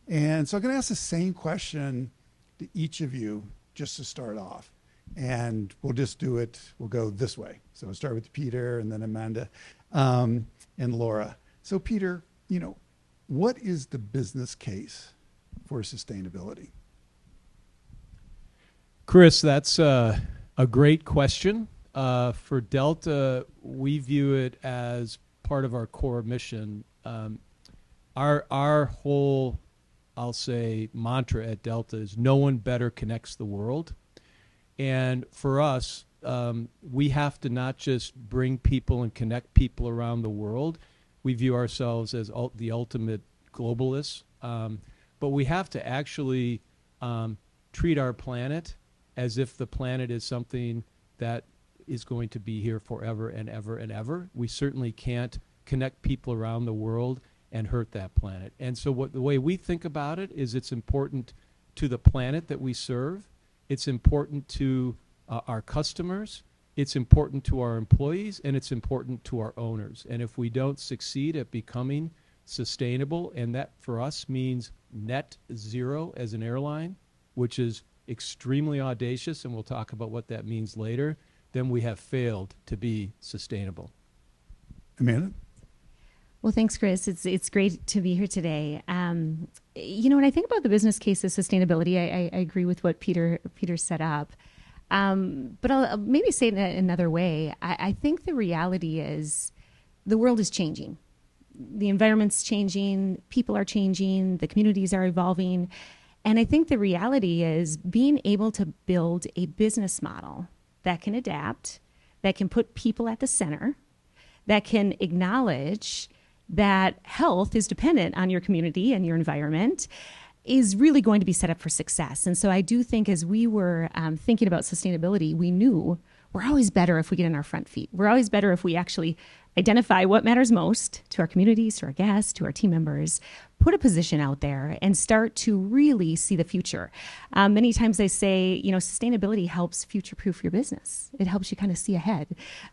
And so I'm going to ask the same question to each of you just to start off. And we'll just do it, we'll go this way. So we'll start with Peter and then Amanda and Laura. So Peter, what is the business case for sustainability? Chris, that's a great question. For Delta, we view it as part of our core mission. Our whole, I'll say, mantra at Delta is no one better connects the world. And for us, we have to not just bring people and connect people around the world. We view ourselves as the ultimate globalists. But we have to actually treat our planet as if the planet is something that is going to be here forever and ever and ever. We certainly can't connect people around the world and hurt that planet. And so the way we think about it is it's important to the planet that we serve. It's important to our customers. It's important to our employees, and it's important to our owners. And if we don't succeed at becoming sustainable, and that for us means net zero as an airline, which is extremely audacious, and we'll talk about what that means later, then we have failed to be sustainable. Amanda? Well, thanks, Chris. It's great to be here today. When I think about the business case of sustainability, I agree with what Peter set up. But I'll maybe say it in another way. I think the reality is the world is changing. The environment's changing, people are changing, the communities are evolving. And I think the reality is being able to build a business model that can adapt, that can put people at the center, that can acknowledge that health is dependent on your community and your environment, is really going to be set up for success. And so I do think as we were thinking about sustainability, we knew we're always better if we get in our front feet. We're always better if we actually identify what matters most to our communities, to our guests, to our team members, put a position out there and start to really see the future. Many times I say, sustainability helps future-proof your business. It helps you kind of see ahead.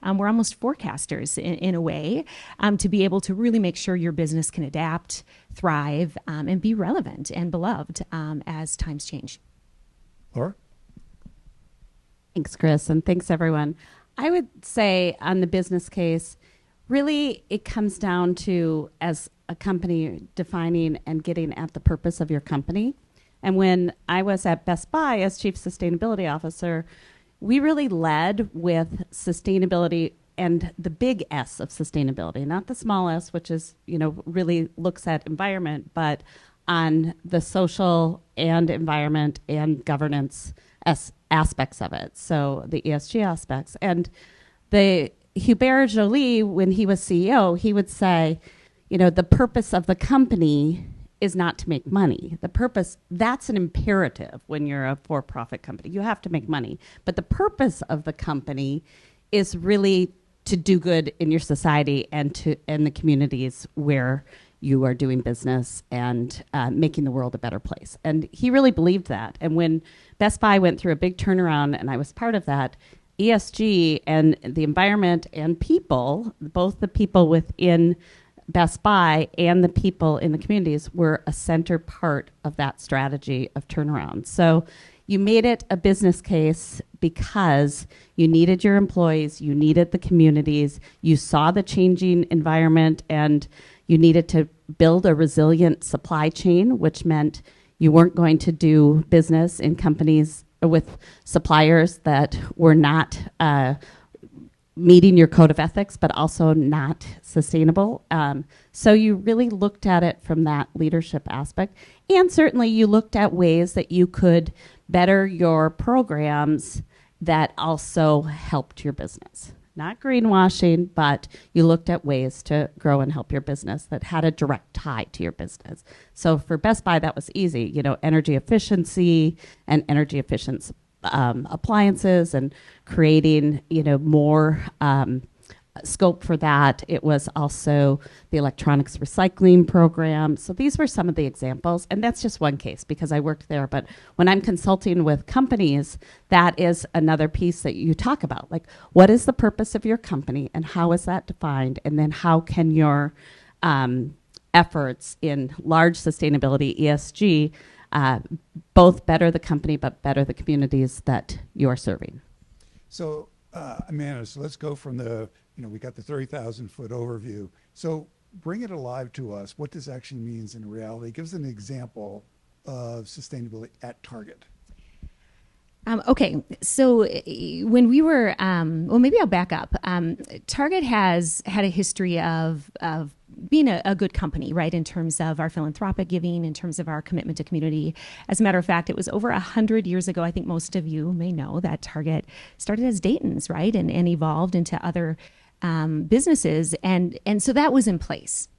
We're almost forecasters in a way to be able to really make sure your business can adapt, thrive, and be relevant and beloved as times change. Laura? Thanks, Chris, and thanks, everyone. I would say on the business case, really it comes down to, as a company, defining and getting at the purpose of your company. And when I was at Best Buy as Chief Sustainability Officer, we really led with sustainability and the big S of sustainability, not the small s, which is, really looks at environment, but on the social and environment and governance aspects of it, so the ESG aspects. And the Hubert Joly, when he was CEO, he would say, the purpose of the company is not to make money. The purpose, that's an imperative when you're a for-profit company. You have to make money. But the purpose of the company is really to do good in your society and the communities where you are doing business and making the world a better place. And he really believed that. And when Best Buy went through a big turnaround, and I was part of that, ESG and the environment and people, both the people within Best Buy and the people in the communities, were a center part of that strategy of turnaround. So you made it a business case because you needed your employees, you needed the communities, you saw the changing environment, and you needed to build a resilient supply chain, which meant you weren't going to do business in companies with suppliers that were not meeting your code of ethics, but also not sustainable. So you really looked at it from that leadership aspect. And certainly you looked at ways that you could better your programs that also helped your business. Not greenwashing, but you looked at ways to grow and help your business that had a direct tie to your business. So for Best Buy, that was easy. Energy efficiency and energy efficient appliances and creating, more scope for that. It was also the electronics recycling program. So these were some of the examples. And that's just one case because I worked there. But when I'm consulting with companies, that is another piece that you talk about. Like, what is the purpose of your company and how is that defined? And then how can your efforts in large sustainability, ESG, both better the company but better the communities that you're serving. So, Amanda, so let's go from the, we got the 30,000 foot overview. So bring it alive to us, what this actually means in reality. Give us an example of sustainability at Target. Okay, so when we were, well, maybe I'll back up. Target has had a history of being a good company, right, in terms of our philanthropic giving, in terms of our commitment to community. As a matter of fact, it was over 100 years ago. I think most of you may know that Target started as Dayton's, right, and evolved into other businesses, and so that was in place.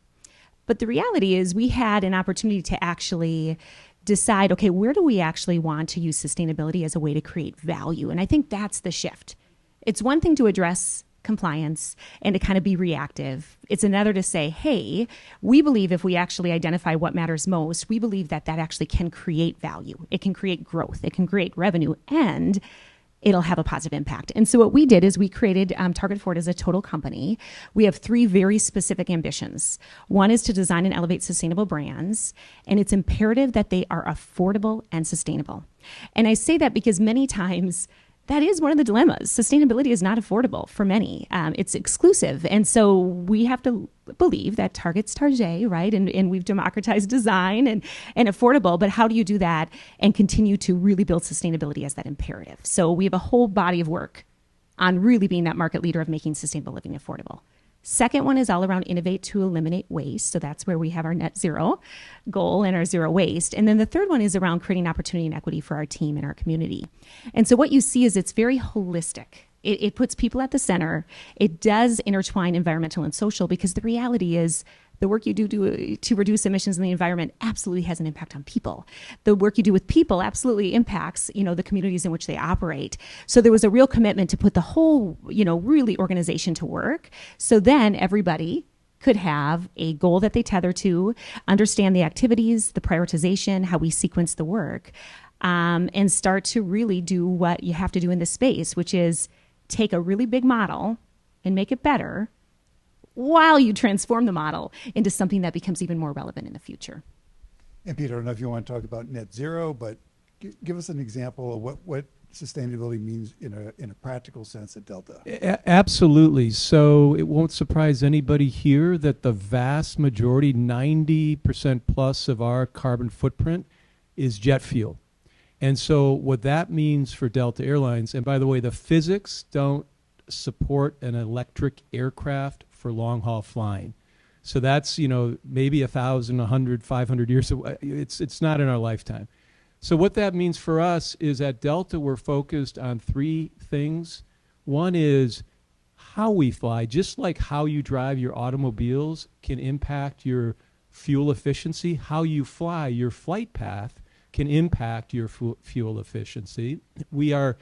But the reality is we had an opportunity to actually decide, okay, where do we actually want to use sustainability as a way to create value? And I think that's the shift. It's one thing to address compliance and to kind of be reactive. It's another to say, hey, we believe if we actually identify what matters most, we believe that that actually can create value. It can create growth. It can create revenue, and it'll have a positive impact. And so what we did is we created Target Forward as a total company. We have 3 very specific ambitions. One is to design and elevate sustainable brands, and it's imperative that they are affordable and sustainable. And I say that because many times that is one of the dilemmas. Sustainability is not affordable for many. It's exclusive. And so we have to believe that Target's Target, right? And we've democratized design and affordable, but how do you do that and continue to really build sustainability as that imperative? So we have a whole body of work on really being that market leader of making sustainable living affordable. Second one is all around innovate to eliminate waste. So that's where we have our net zero goal and our zero waste. And then the third one is around creating opportunity and equity for our team and our community. And so what you see is it's very holistic. It puts people at the center. It does intertwine environmental and social, because the reality is the work you do to reduce emissions in the environment absolutely has an impact on people. The work you do with people absolutely impacts, the communities in which they operate. So there was a real commitment to put the whole, really organization to work. So then everybody could have a goal that they tether to, understand the activities, the prioritization, how we sequence the work, and start to really do what you have to do in this space, which is take a really big model and make it better, while you transform the model into something that becomes even more relevant in the future. And Peter, I don't know if you want to talk about net zero, but give us an example of what sustainability means in a practical sense at Delta. Absolutely. So it won't surprise anybody here that the vast majority, 90% plus of our carbon footprint is jet fuel. And so what that means for Delta Airlines, and by the way, the physics don't support an electric aircraft for long-haul flying. So that's, maybe 1,000, 100, 500 years away. It's not in our lifetime. So what that means for us is at Delta, we're focused on 3 things. One is how we fly. Just like how you drive your automobiles can impact your fuel efficiency, how you fly, your flight path can impact your fuel efficiency. We are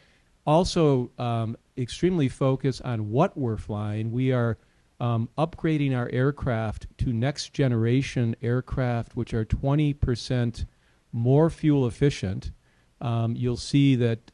also extremely focused on what we're flying. We are upgrading our aircraft to next generation aircraft, which are 20% more fuel efficient. You'll see that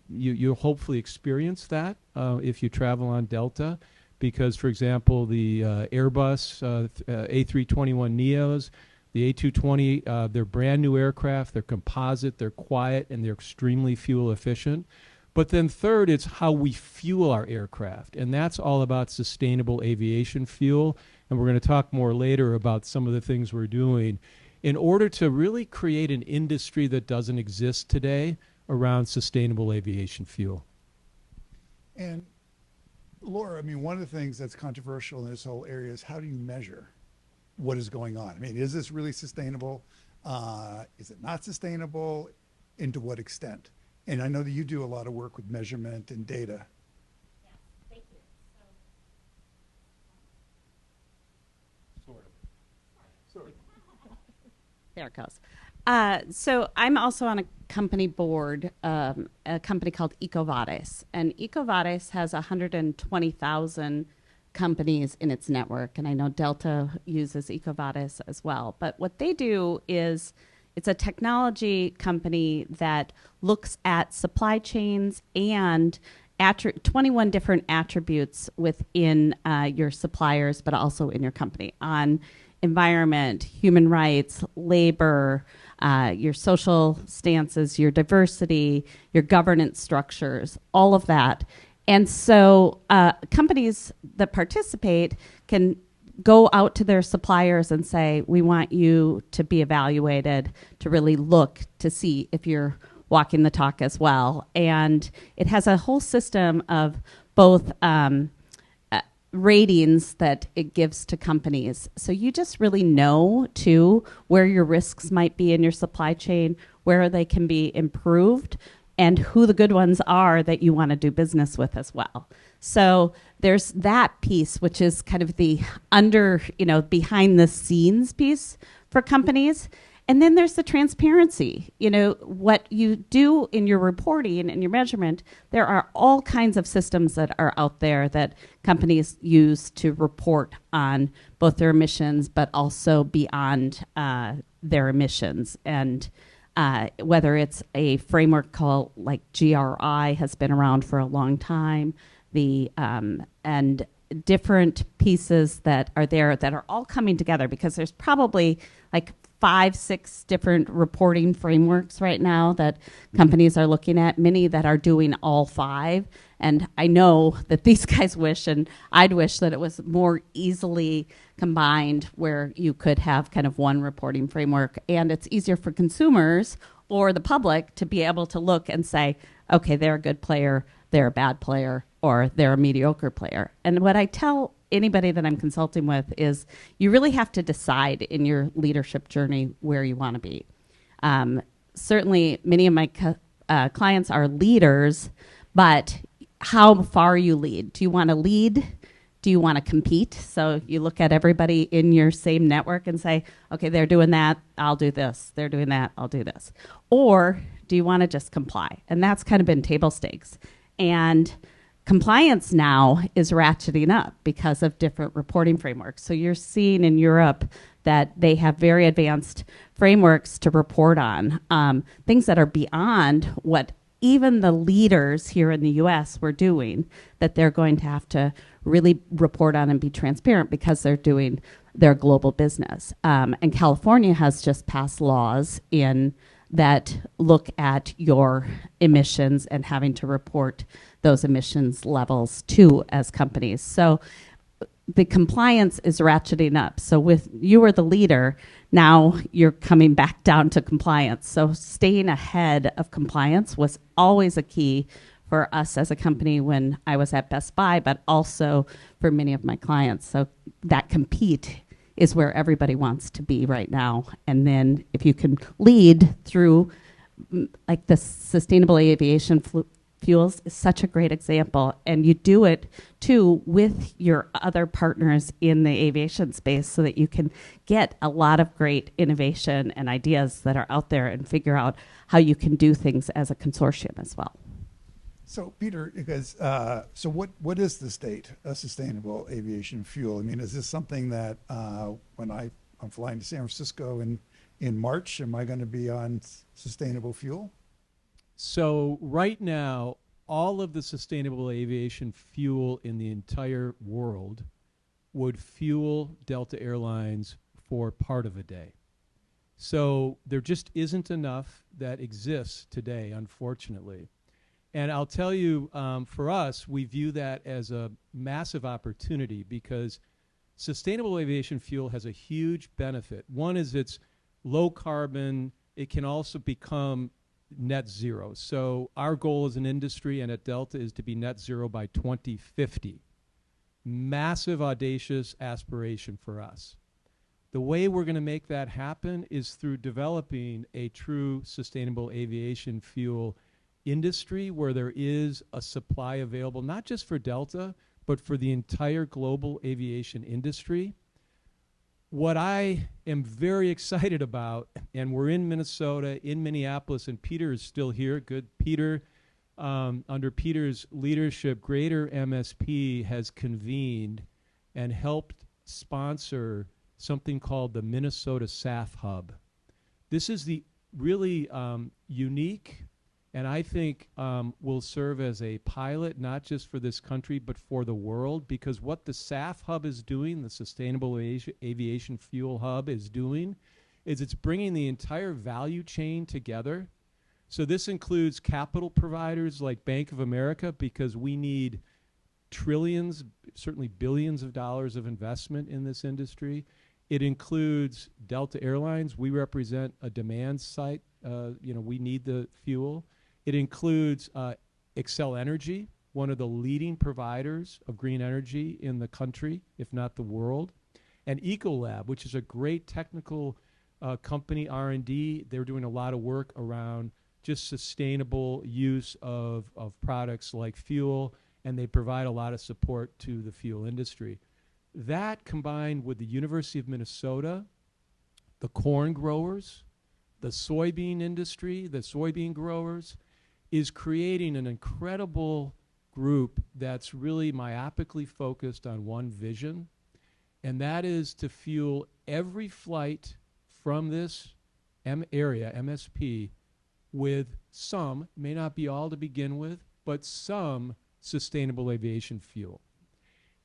you'll hopefully experience that if you travel on Delta, because, for example, the Airbus A321neos, the A220, they're brand new aircraft, they're composite, they're quiet, and they're extremely fuel efficient. But then third, it's how we fuel our aircraft, and that's all about sustainable aviation fuel. And we're going to talk more later about some of the things we're doing in order to really create an industry that doesn't exist today around sustainable aviation fuel. And Laura, one of the things that's controversial in this whole area is how do you measure what is going on? Is this really sustainable? Is it not sustainable? And to what extent? And I know that you do a lot of work with measurement and data. Yes, thank you. Sort of. There it goes. So I'm also on a company board, a company called EcoVadis. And EcoVadis has 120,000 companies in its network. And I know Delta uses EcoVadis as well. But what they do is it's a technology company that looks at supply chains and 21 different attributes within your suppliers, but also in your company on environment, human rights, labor, your social stances, your diversity, your governance structures, all of that. And so companies that participate can go out to their suppliers and say, we want you to be evaluated to really look to see if you're walking the talk as well. And it has a whole system of both ratings that it gives to companies. So you just really know, too, where your risks might be in your supply chain, where they can be improved, and who the good ones are that you want to do business with as well. So there's that piece, which is kind of the behind the scenes piece for companies. And then there's the transparency. What you do in your reporting and your measurement, there are all kinds of systems that are out there that companies use to report on both their emissions, but also beyond their emissions. And whether it's a framework called like GRI has been around for a long time, and different pieces that are there that are all coming together, because there's probably like 5-6 different reporting frameworks right now that companies are looking at, many that are doing all 5. And I know that these guys wish, and I'd wish that it was more easily combined where you could have kind of one reporting framework, and it's easier for consumers or the public to be able to look and say, okay, they're a good player, they're a bad player, or they're a mediocre player. And what I tell anybody that I'm consulting with is you really have to decide in your leadership journey where you want to be. Certainly, many of my clients are leaders, but how far you lead. Do you want to lead? Do you want to compete? So you look at everybody in your same network and say, okay, they're doing that, I'll do this. They're doing that, I'll do this. Or do you want to just comply? And that's kind of been table stakes. And compliance now is ratcheting up because of different reporting frameworks. So you're seeing in Europe that they have very advanced frameworks to report on, things that are beyond what even the leaders here in the U.S. were doing, that they're going to have to really report on and be transparent because they're doing their global business. And California has just passed laws that look at your emissions and having to report those emissions levels too as companies. So the compliance is ratcheting up. So with you are the leader, now you're coming back down to compliance. So staying ahead of compliance was always a key for us as a company when I was at Best Buy, but also for many of my clients. So that compete is where everybody wants to be right now. And then if you can lead through, like the sustainable aviation fuels is such a great example. And you do it too with your other partners in the aviation space so that you can get a lot of great innovation and ideas that are out there and figure out how you can do things as a consortium as well. So Peter, because so what is the state of sustainable aviation fuel? I mean, is this something that when I'm flying to San Francisco in March, am I going to be on sustainable fuel? So right now, all of the sustainable aviation fuel in the entire world would fuel Delta Airlines for part of a day. So there just isn't enough that exists today, unfortunately. And I'll tell you, for us, we view that as a massive opportunity because sustainable aviation fuel has a huge benefit. One is it's low carbon. It can also become net zero. So our goal as an industry and at Delta is to be net zero by 2050. Massive, audacious aspiration for us. The way we're going to make that happen is through developing a true sustainable aviation fuel industry where there is a supply available, not just for Delta, but for the entire global aviation industry. What I am very excited about, and we're in Minnesota, in Minneapolis, and Peter is still here. Good, Peter. Under Peter's leadership, Greater MSP has convened and helped sponsor something called the Minnesota SAF Hub. This is the really unique and I think will serve as a pilot, not just for this country, but for the world, because what the SAF hub is doing, the Sustainable Aviation Fuel Hub is doing, is it's bringing the entire value chain together. So this includes capital providers like Bank of America, because we need trillions, certainly billions of dollars of investment in this industry. It includes Delta Airlines. We represent a demand site. We need the fuel. It includes Xcel Energy, one of the leading providers of green energy in the country, if not the world. And Ecolab, which is a great technical company, R&D. They're doing a lot of work around just sustainable use of products like fuel, and they provide a lot of support to the fuel industry. That, combined with the University of Minnesota, the corn growers, the soybean industry, the soybean growers, is creating an incredible group that's really myopically focused on one vision, and that is to fuel every flight from this area, MSP, with some, may not be all to begin with, but some sustainable aviation fuel.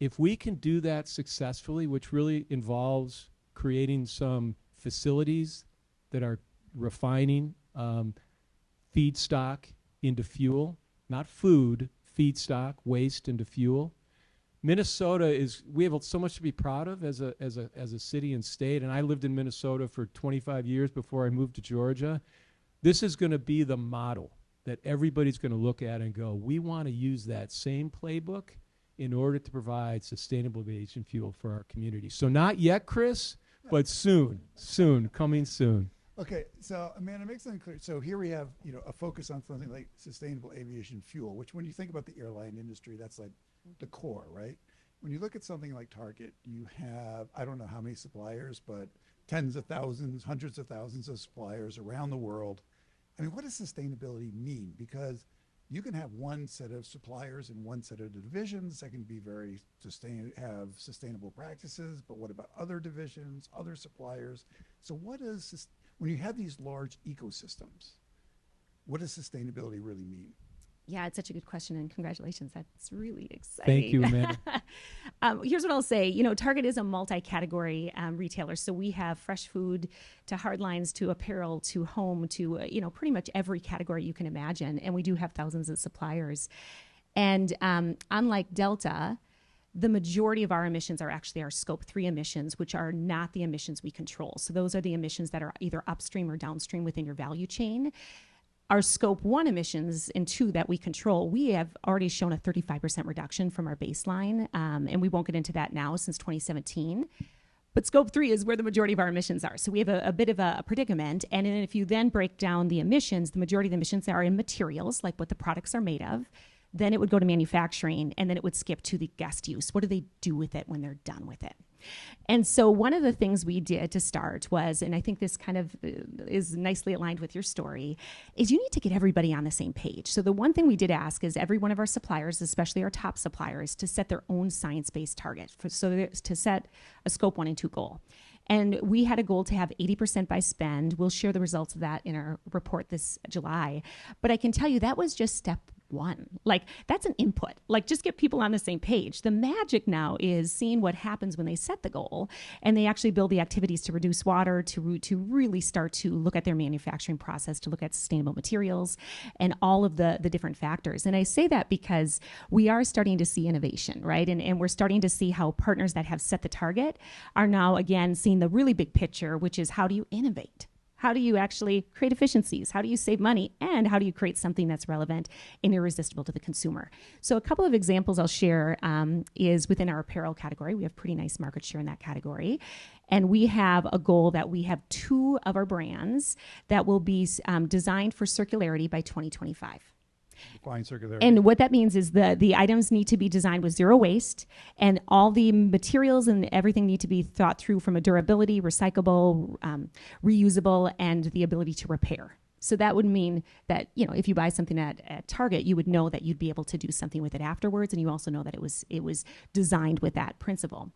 If we can do that successfully, which really involves creating some facilities that are refining feedstock into fuel, not food, feedstock, waste into fuel. Minnesota we have so much to be proud of as a city and state, and I lived in Minnesota for 25 years before I moved to Georgia. This is going to be the model that everybody's going to look at and go, we want to use that same playbook in order to provide sustainable aviation fuel for our community. So not yet, Chris, but soon, coming soon. Okay, so Amanda, make something clear. So here we have, a focus on something like sustainable aviation fuel, which when you think about the airline industry, that's like the core, right? When you look at something like Target, you have, I don't know how many suppliers, but tens of thousands, hundreds of thousands of suppliers around the world. I mean, what does sustainability mean? Because you can have one set of suppliers and one set of divisions that can be have sustainable practices, but what about other divisions, other suppliers? So when you have these large ecosystems, what does sustainability really mean? Yeah, it's such a good question, and congratulations. That's really exciting. Thank you, Amanda. Here's what I'll say. Target is a multi-category retailer, so we have fresh food to hard lines to apparel to home to, pretty much every category you can imagine, and we do have thousands of suppliers. And unlike Delta, the majority of our emissions are actually our Scope 3 emissions, which are not the emissions we control. So those are the emissions that are either upstream or downstream within your value chain. Our Scope 1 emissions and 2 that we control, we have already shown a 35% reduction from our baseline, and we won't get into that now since 2017. But Scope 3 is where the majority of our emissions are. So we have a bit of a predicament. And then if you then break down the emissions, the majority of the emissions are in materials, like what the products are made of. Then it would go to manufacturing, and then it would skip to the guest use. What do they do with it when they're done with it? And so one of the things we did to start was, and I think this kind of is nicely aligned with your story, is you need to get everybody on the same page. So the one thing we did ask is every one of our suppliers, especially our top suppliers, to set their own science-based target, to set a Scope 1 and 2 goal. And we had a goal to have 80% by spend. We'll share the results of that in our report this July. But I can tell you that was just step one. Like, that's an input. Like, just get people on the same page. The magic now is seeing what happens when they set the goal and they actually build the activities to reduce water, to really start to look at their manufacturing process, to look at sustainable materials and all of the different factors. And I say that because we are starting to see innovation, right? And we're starting to see how partners that have set the target are now, again, seeing the really big picture, which is how do you innovate? How do you actually create efficiencies? How do you save money? And how do you create something that's relevant and irresistible to the consumer? So a couple of examples I'll share is within our apparel category. We have pretty nice market share in that category. And we have a goal that we have 2 of our brands that will be designed for circularity by 2025. Define circularity. And what that means is the items need to be designed with zero waste, and all the materials and everything need to be thought through from a durability, recyclable, reusable, and the ability to repair. So that would mean that, if you buy something at Target, you would know that you'd be able to do something with it afterwards, and you also know that it was designed with that principle.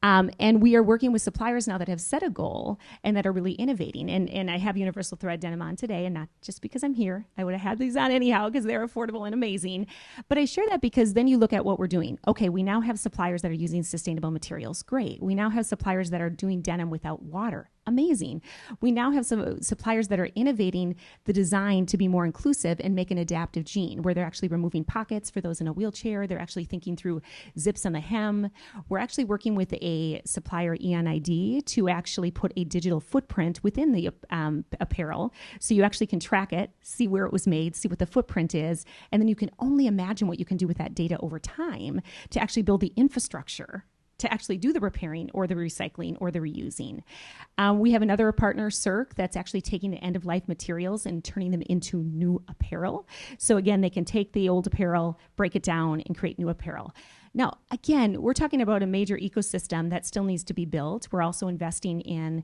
And we are working with suppliers now that have set a goal and that are really innovating. And I have Universal Thread denim on today, and not just because I'm here. I would have had these on anyhow because they're affordable and amazing. But I share that because then you look at what we're doing. Okay, we now have suppliers that are using sustainable materials. Great. We now have suppliers that are doing denim without water. Amazing. We now have some suppliers that are innovating the design to be more inclusive and make an adaptive jean where they're actually removing pockets for those in a wheelchair. They're actually thinking through zips on the hem. We're actually working with a supplier, EonID, to actually put a digital footprint within the apparel. So you actually can track it, see where it was made, see what the footprint is, and then you can only imagine what you can do with that data over time to actually build the infrastructure to actually do the repairing or the recycling or the reusing. We have another partner, Cirque, that's actually taking the end-of-life materials and turning them into new apparel. So again, they can take the old apparel, break it down, and create new apparel. Now, again, we're talking about a major ecosystem that still needs to be built. We're also investing in,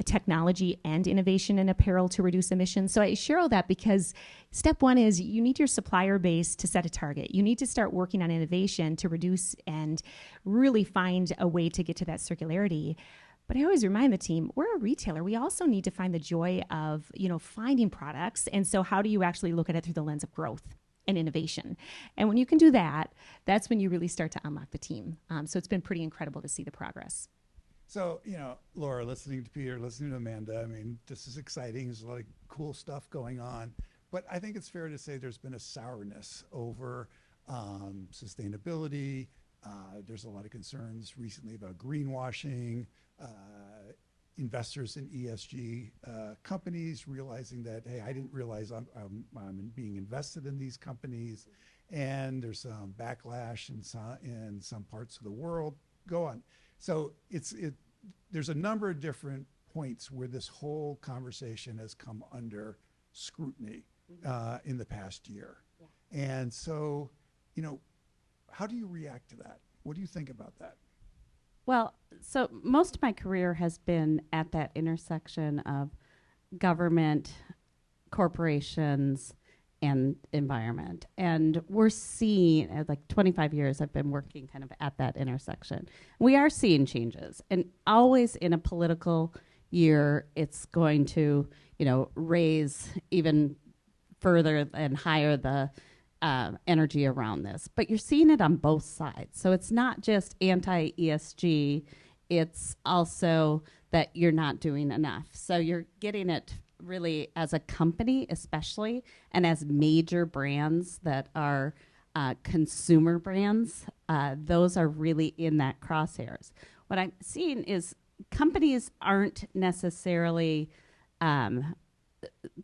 technology and innovation in apparel to reduce emissions. So I share all that because step one is you need your supplier base to set a target. You need to start working on innovation to reduce and really find a way to get to that circularity. But I always remind the team, we're a retailer. We also need to find the joy of, finding products. And so how do you actually look at it through the lens of growth and innovation? And when you can do that, that's when you really start to unlock the team. So it's been pretty incredible to see the progress. So, Laura, listening to Peter, listening to Amanda, I mean, this is exciting. There's a lot of cool stuff going on. But I think it's fair to say there's been a sourness over sustainability. There's a lot of concerns recently about greenwashing, investors in ESG companies realizing that, hey, I didn't realize I'm being invested in these companies, and there's some backlash in some parts of the world. Go on. So there's a number of different points where this whole conversation has come under scrutiny in the past year. Yeah. And so, how do you react to that? What do you think about that? Well, so most of my career has been at that intersection of government, corporations, and environment. And we're seeing, like 25 years I've been working kind of at that intersection. We are seeing changes. And always in a political year, it's going to, raise even further and higher the energy around this. But you're seeing it on both sides. So it's not just anti-ESG, it's also that you're not doing enough. So you're getting it really as a company especially, and as major brands that are consumer brands, those are really in that crosshairs. What I'm seeing is companies aren't necessarily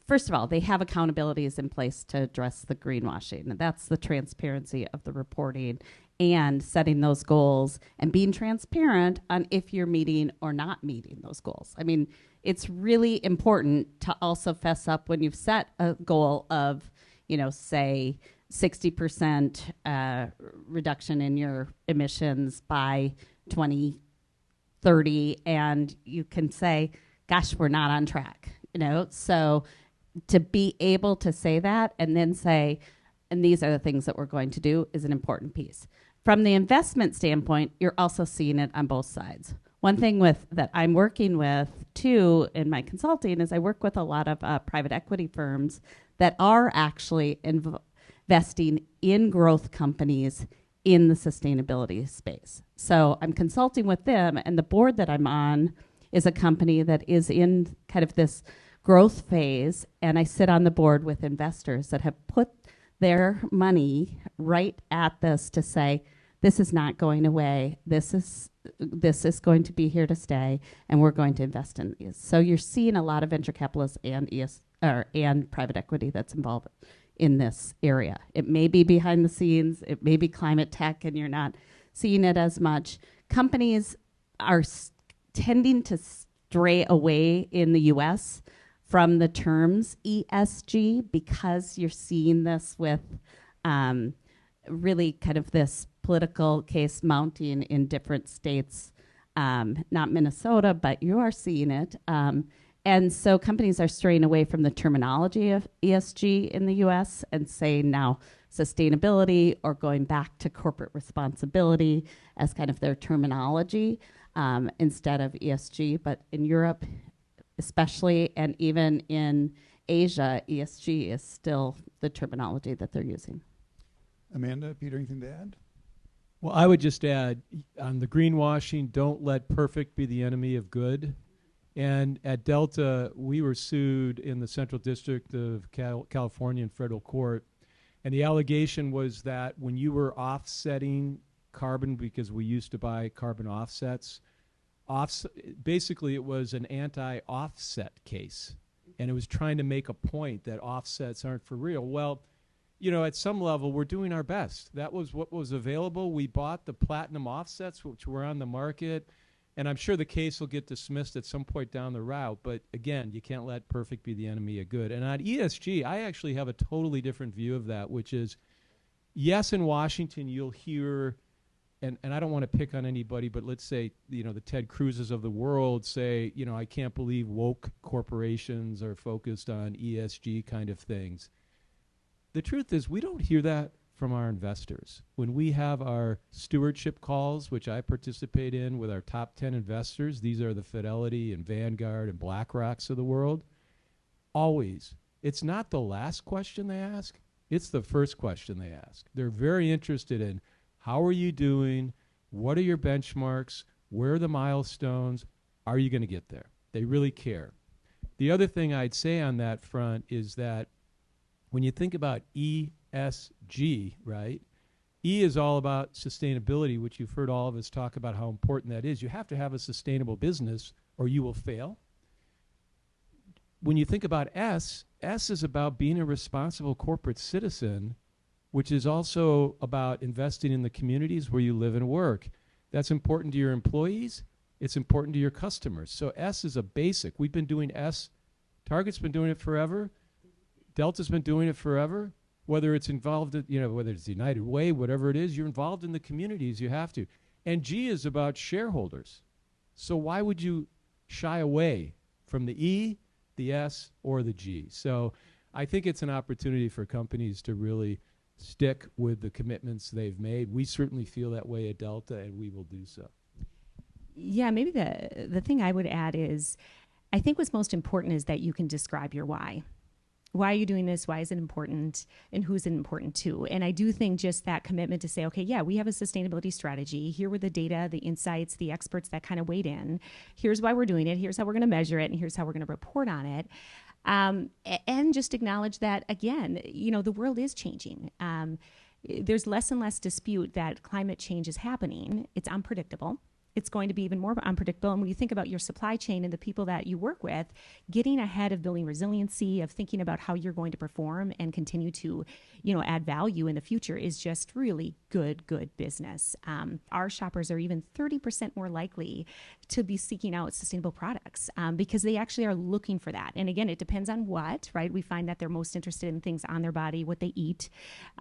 first of all, they have accountabilities in place to address the greenwashing. That's the transparency of the reporting and setting those goals and being transparent on if you're meeting or not meeting those goals. I mean, it's really important to also fess up when you've set a goal of, say, 60% reduction in your emissions by 2030, and you can say, gosh, we're not on track. So to be able to say that and then say, and these are the things that we're going to do, is an important piece. From the investment standpoint, you're also seeing it on both sides. One thing that I'm working with, too, in my consulting is I work with a lot of private equity firms that are actually investing in growth companies in the sustainability space. So I'm consulting with them, and the board that I'm on is a company that is in kind of this growth phase, and I sit on the board with investors that have put their money right at this to say, this is not going away, this is going to be here to stay, and we're going to invest in these. So you're seeing a lot of venture capitalists and private equity that's involved in this area. It may be behind the scenes, it may be climate tech, and you're not seeing it as much. Companies are tending to stray away in the U.S. from the terms ESG because you're seeing this with really kind of this political case mounting in different states, not Minnesota, but you are seeing it. And And so companies are straying away from the terminology of ESG in the US and saying now sustainability or going back to corporate responsibility as kind of their terminology instead of ESG. But in Europe, especially, and even in Asia, ESG is still the terminology that they're using. Amanda, Peter, anything to add? Well, I would just add on the greenwashing, don't let perfect be the enemy of good. And at Delta, we were sued in the Central District of California in federal court. And the allegation was that when you were offsetting carbon, because we used to buy carbon offsets, basically it was an anti-offset case. And it was trying to make a point that offsets aren't for real. Well, you know, at some level, we're doing our best. That was what was available. We bought the platinum offsets, which were on the market. And I'm sure the case will get dismissed at some point down the route. But again, you can't let perfect be the enemy of good. And on ESG, I actually have a totally different view of that, which is, yes, in Washington, you'll hear, and I don't want to pick on anybody, but let's say, you know, the Ted Cruzes of the world say, you know, I can't believe woke corporations are focused on ESG kind of things. The truth is, we don't hear that from our investors. When we have our stewardship calls, which I participate in with our top 10 investors, these are the Fidelity and Vanguard and BlackRocks of the world, always, it's not the last question they ask, it's the first question they ask. They're very interested in, how are you doing? What are your benchmarks? Where are the milestones? Are you going to get there? They really care. The other thing I'd say on that front is that when you think about ESG, right? E is all about sustainability, which you've heard all of us talk about how important that is. You have to have a sustainable business or you will fail. When you think about S is about being a responsible corporate citizen, which is also about investing in the communities where you live and work. That's important to your employees. It's important to your customers. So S is a basic. We've been doing S. Target's been doing it forever. Delta's been doing it forever. Whether it's involved, you know, whether it's the United Way, whatever it is, you're involved in the communities. You have to. And G is about shareholders. So why would you shy away from the E, the S, or the G? So I think it's an opportunity for companies to really stick with the commitments they've made. We certainly feel that way at Delta, and we will do so. Yeah, maybe the thing I would add is, I think what's most important is that you can describe your why. Why are you doing this? Why is it important? And who's it important to? And I do think just that commitment to say, okay, yeah, we have a sustainability strategy. Here were the data, the insights, the experts that kind of weighed in. Here's why we're doing it. Here's how we're going to measure it. And here's how we're going to report on it. And just acknowledge that, again, you know, the world is changing. There's less and less dispute that climate change is happening. It's unpredictable. It's going to be even more unpredictable. And when you think about your supply chain and the people that you work with, getting ahead of building resiliency, of thinking about how you're going to perform and continue to, you know, add value in the future is just really good business. Our shoppers are even 30% more likely to be seeking out sustainable products because they actually are looking for that. And again, it depends on what, right? We find that they're most interested in things on their body, what they eat.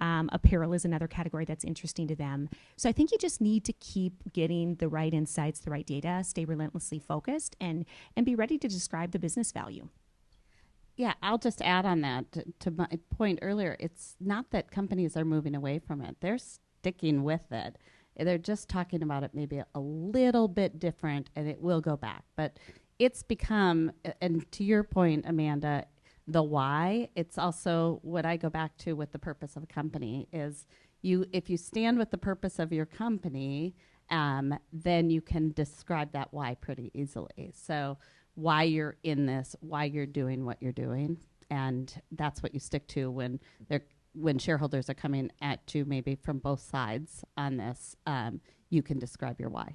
Apparel is another category that's interesting to them. So I think you just need to keep getting the right insights, the right data, stay relentlessly focused, and be ready to describe the business value. Yeah, I'll just add on that to my point earlier. It's not that companies are moving away from it. They're sticking with it. They're just talking about it maybe a little bit different, and it will go back. But it's become, and to your point, Amanda, the why, it's also what I go back to with the purpose of a company is if you stand with the purpose of your company, then you can describe that why pretty easily. So why you're in this, why you're doing what you're doing, and that's what you stick to when shareholders are coming at you maybe from both sides on this. You can describe your why.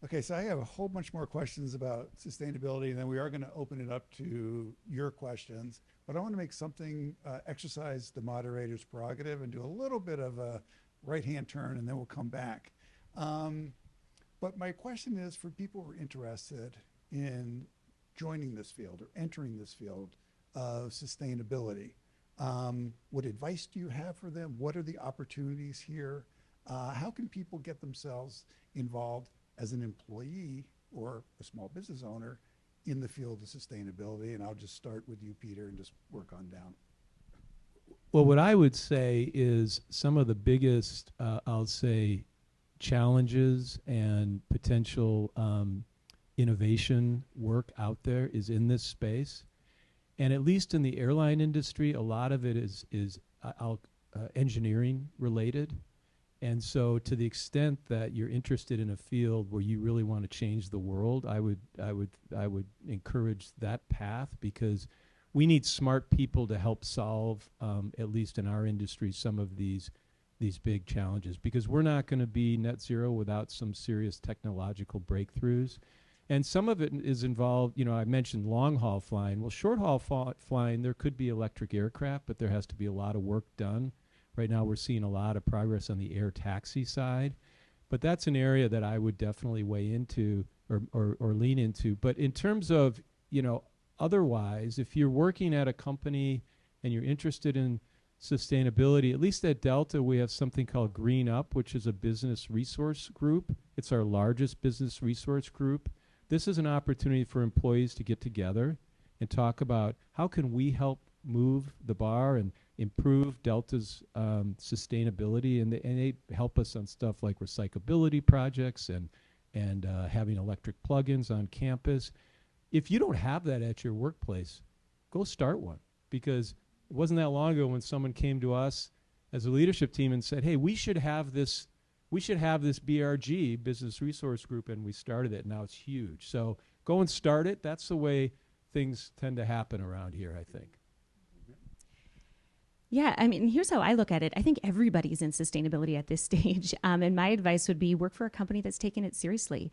Okay, so I have a whole bunch more questions about sustainability, and then we are going to open it up to your questions. But I want to make something, exercise the moderator's prerogative and do a little bit of a right-hand turn, and then we'll come back. But my question is for people who are interested in joining this field or entering this field of sustainability. What advice do you have for them? What are the opportunities here? How can people get themselves involved as an employee or a small business owner in the field of sustainability? And I'll just start with you, Peter, and just work on down. Well, what I would say is some of the biggest, I'll say, challenges and potential innovation work out there is in this space. And at least in the airline industry, a lot of it is engineering related. And so to the extent that you're interested in a field where you really want to change the world, I would encourage that path, because we need smart people to help solve, at least in our industry, some of these big challenges, because we're not going to be net zero without some serious technological breakthroughs. And some of it is involved, I mentioned long haul flying. Well, short haul flying, there could be electric aircraft, but there has to be a lot of work done. Right now we're seeing a lot of progress on the air taxi side, but that's an area that I would definitely weigh into or lean into. But in terms of, otherwise, if you're working at a company and you're interested in sustainability, at least at Delta, we have something called Green Up, which is a business resource group. It's our largest business resource group. This is an opportunity for employees to get together and talk about how can we help move the bar and improve Delta's sustainability, and they help us on stuff like recyclability projects and having electric plug-ins on campus. If you don't have that at your workplace, go start one, because it wasn't that long ago when someone came to us as a leadership team and said, hey, we should have this BRG, Business Resource Group, and we started it. Now it's huge. So go and start it. That's the way things tend to happen around here, I think. Yeah, I mean, here's how I look at it. I think everybody's in sustainability at this stage. And my advice would be work for a company that's taking it seriously.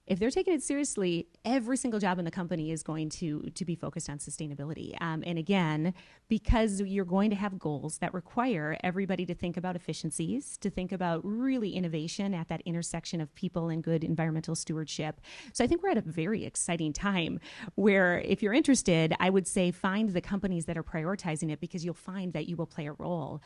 If they're taking it seriously, every single job in the company is going to be focused on sustainability. And again, because you're going to have goals that require everybody to think about efficiencies, to think about really innovation at that intersection of people and good environmental stewardship. So I think we're at a very exciting time where, if you're interested, I would say find the companies that are prioritizing it, because you'll find that you will play a role.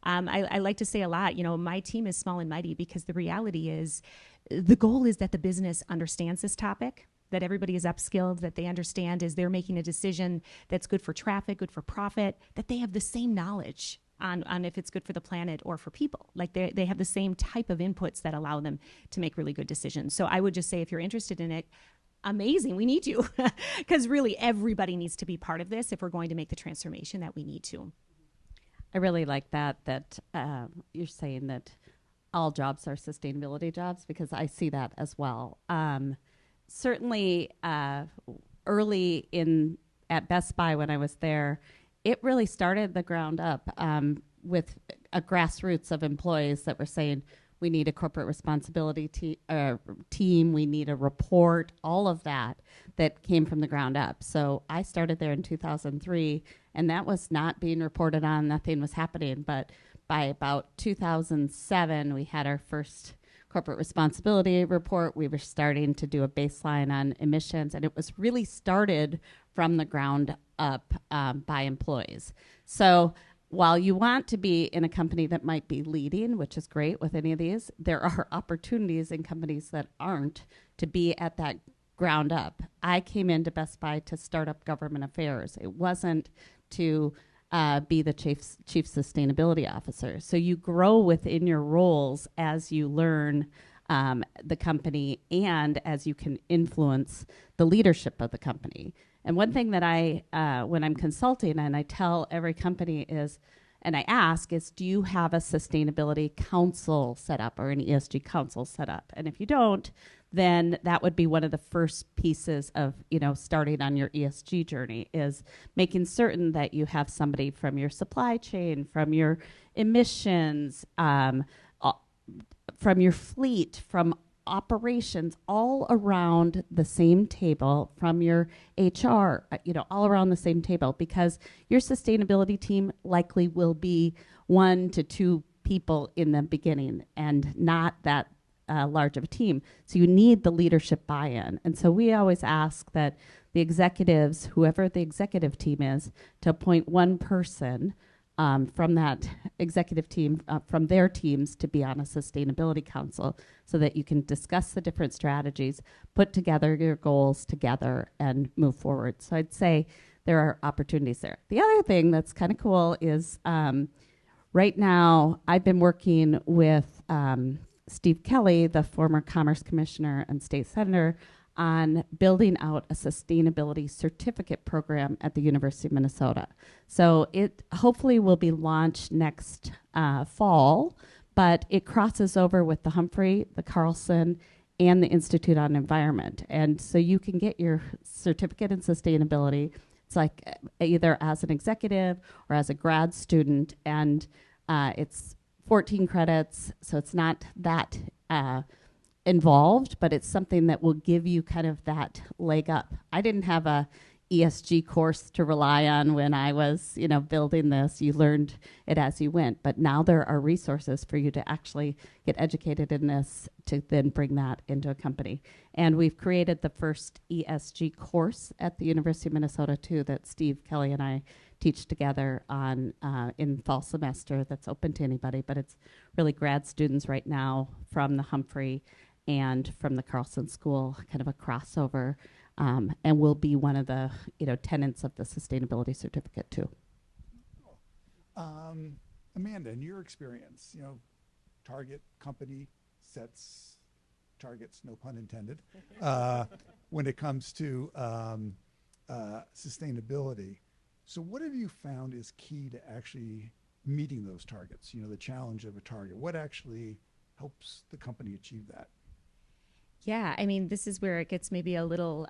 I like to say a lot, my team is small and mighty, because the reality is the goal is that the business understands this topic, that everybody is upskilled, that they understand as they're making a decision that's good for traffic, good for profit, that they have the same knowledge on if it's good for the planet or for people. Like they have the same type of inputs that allow them to make really good decisions. So I would just say, if you're interested in it, amazing, we need you, because really everybody needs to be part of this if we're going to make the transformation that we need to. I really like that you're saying that all jobs are sustainability jobs, because I see that as well. Certainly, early at Best Buy when I was there, it really started the ground up with a grassroots of employees that were saying, we need a corporate responsibility team, we need a report, all of that came from the ground up. So I started there in 2003, and that was not being reported on, nothing was happening. But by about 2007, we had our first corporate responsibility report. We were starting to do a baseline on emissions, and it was really started from the ground up by employees. So while you want to be in a company that might be leading, which is great with any of these, there are opportunities in companies that aren't to be at that ground up. I came into Best Buy to start up government affairs. It wasn't to be the chief sustainability officer. So you grow within your roles as you learn the company and as you can influence the leadership of the company. And one thing that when I'm consulting and I tell every company is, and I ask is, do you have a sustainability council set up or an ESG council set up? And if you don't, then that would be one of the first pieces of, starting on your ESG journey, is making certain that you have somebody from your supply chain, from your emissions, from your fleet, from operations, all around the same table, from your HR, all around the same table, because your sustainability team likely will be 1 to 2 people in the beginning and not that large of a team. So you need the leadership buy-in. And so we always ask that the executives, whoever the executive team is, to appoint one person from that executive team, from their teams, to be on a sustainability council so that you can discuss the different strategies, put together your goals together, and move forward. So I'd say there are opportunities there. The other thing that's kind of cool is right now I've been working with Steve Kelly, the former Commerce Commissioner and State Senator, on building out a sustainability certificate program at the University of Minnesota. So it hopefully will be launched next fall, but it crosses over with the Humphrey, the Carlson, and the Institute on Environment. And so you can get your certificate in sustainability. It's like either as an executive or as a grad student, and it's 14 credits, so it's not that involved, but it's something that will give you kind of that leg up. I didn't have a ESG course to rely on when I was, building this. You learned it as you went, but now there are resources for you to actually get educated in this to then bring that into a company. And we've created the first ESG course at the University of Minnesota too, that Steve Kelly and I teach together on in fall semester. That's open to anybody, but it's really grad students right now from the Humphrey and from the Carlson School, kind of a crossover, and will be one of the tenets of the sustainability certificate too. Amanda, in your experience, Target company sets targets, no pun intended, when it comes to sustainability. So what have you found is key to actually meeting those targets? The challenge of a target. What actually helps the company achieve that? Yeah, I mean, this is where it gets maybe a little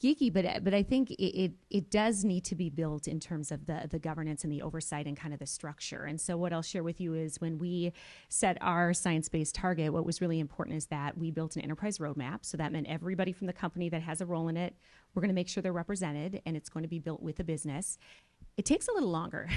geeky, but I think it does need to be built in terms of the governance and the oversight and kind of the structure. And so what I'll share with you is when we set our science-based target, what was really important is that we built an enterprise roadmap. So that meant everybody from the company that has a role in it, we're going to make sure they're represented, and it's going to be built with the business. It takes a little longer.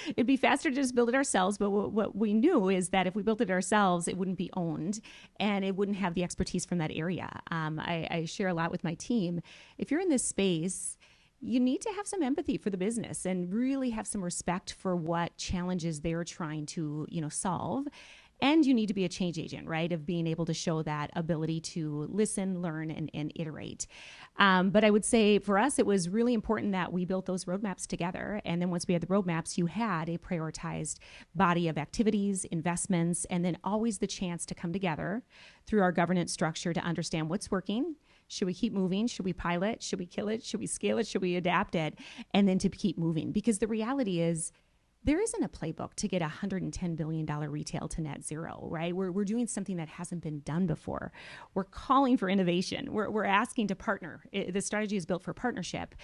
It'd be faster to just build it ourselves, but what we knew is that if we built it ourselves, it wouldn't be owned, and it wouldn't have the expertise from that area. I share a lot with my team. If you're in this space, you need to have some empathy for the business and really have some respect for what challenges they're trying to, solve. And you need to be a change agent, right, of being able to show that ability to listen, learn, and iterate. But I would say for us, it was really important that we built those roadmaps together. And then once we had the roadmaps, you had a prioritized body of activities, investments, and then always the chance to come together through our governance structure to understand what's working. Should we keep moving? Should we pilot? Should we kill it? Should we scale it? Should we adapt it? And then to keep moving. Because the reality is, there isn't a playbook to get a $110 billion retail to net zero, right? We're doing something that hasn't been done before. We're calling for innovation. We're asking to partner. The strategy is built for partnership,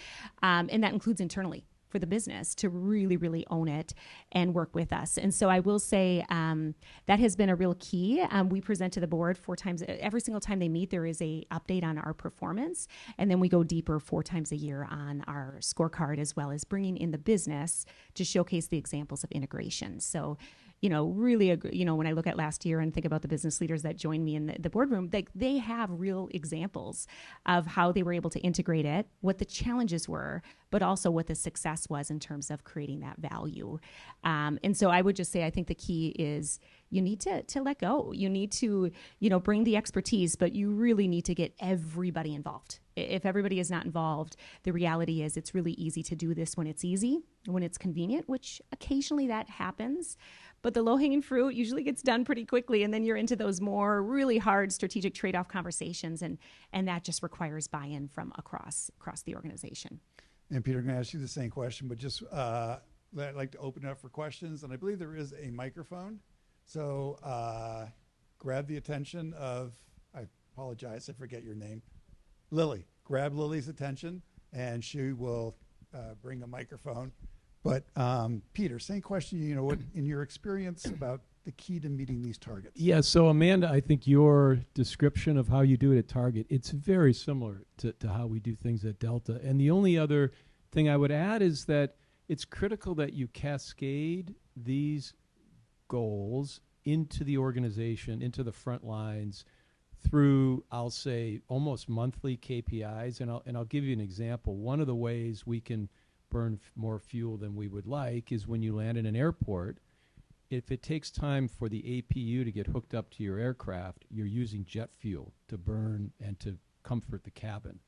and that includes internally for the business to really, really own it and work with us. And so I will say that has been a real key. We present to the board 4 times. Every single time they meet, there is a update on our performance. And then we go deeper 4 times a year on our scorecard, as well as bringing in the business to showcase the examples of integration. So, really, when I look at last year and think about the business leaders that joined me in the boardroom, they have real examples of how they were able to integrate it, what the challenges were, but also what the success was in terms of creating that value. And so I would just say, I think the key is you need to let go. You need to, bring the expertise, but you really need to get everybody involved. If everybody is not involved, the reality is it's really easy to do this when it's easy, when it's convenient, which occasionally that happens. But the low-hanging fruit usually gets done pretty quickly, and then you're into those more really hard strategic trade-off conversations, and that just requires buy-in from across the organization. And Peter, I'm going to ask you the same question, but just I'd like to open it up for questions, and I believe there is a microphone. So grab the attention of, I apologize, I forget your name, Lily. Grab Lily's attention, and she will bring a microphone. But Peter, same question, what in your experience about the key to meeting these targets? Yeah, so Amanda, I think your description of how you do it at Target, it's very similar to how we do things at Delta. And the only other thing I would add is that it's critical that you cascade these goals into the organization, into the front lines, through, I'll say, almost monthly KPIs. And I'll give you an example. One of the ways we can burn more fuel than we would like is when you land in an airport. If it takes time for the APU to get hooked up to your aircraft, you're using jet fuel to burn and to comfort the cabin.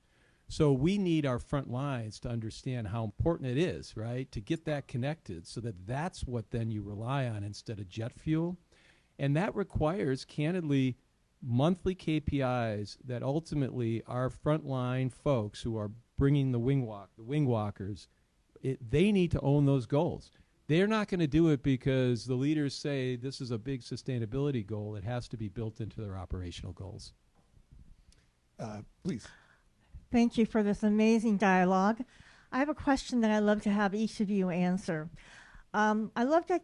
So we need our front lines to understand how important it is, right, to get that connected so that that's what then you rely on instead of jet fuel. And that requires, candidly, monthly KPIs that ultimately our frontline folks who are bringing the wing walkers, they need to own those goals. They're not going to do it because the leaders say this is a big sustainability goal. It has to be built into their operational goals. Please. Thank you for this amazing dialogue. I have a question that I'd love to have each of you answer. I'd love to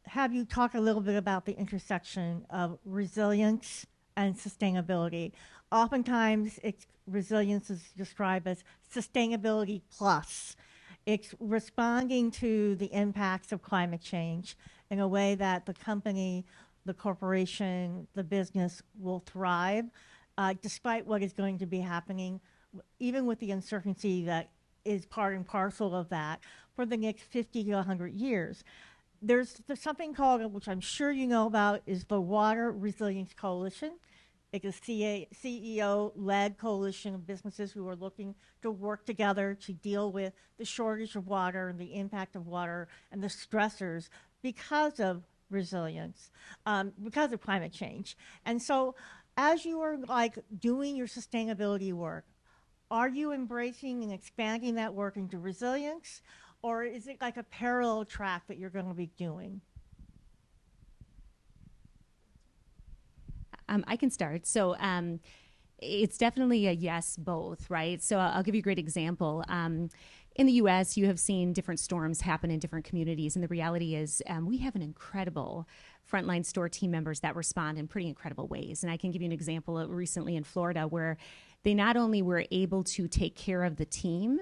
have you talk a little bit about the intersection of resilience and sustainability. Oftentimes, resilience is described as sustainability plus. It's responding to the impacts of climate change in a way that the company, the corporation, the business will thrive, despite what is going to be happening, even with the uncertainty that is part and parcel of that for the next 50 to 100 years. There's something called, which I'm sure you know about, is the Water Resilience Coalition. It's a CEO-led coalition of businesses who are looking to work together to deal with the shortage of water and the impact of water and the stressors because of resilience, because of climate change. And so as you are doing your sustainability work, are you embracing and expanding that work into resilience, or is it like a parallel track that you're going to be doing? I can start. So it's definitely a yes, both, right? So I'll give you a great example. In the U.S., you have seen different storms happen in different communities, and the reality is we have an incredible frontline store team members that respond in pretty incredible ways. And I can give you an example of recently in Florida where they not only were able to take care of the team,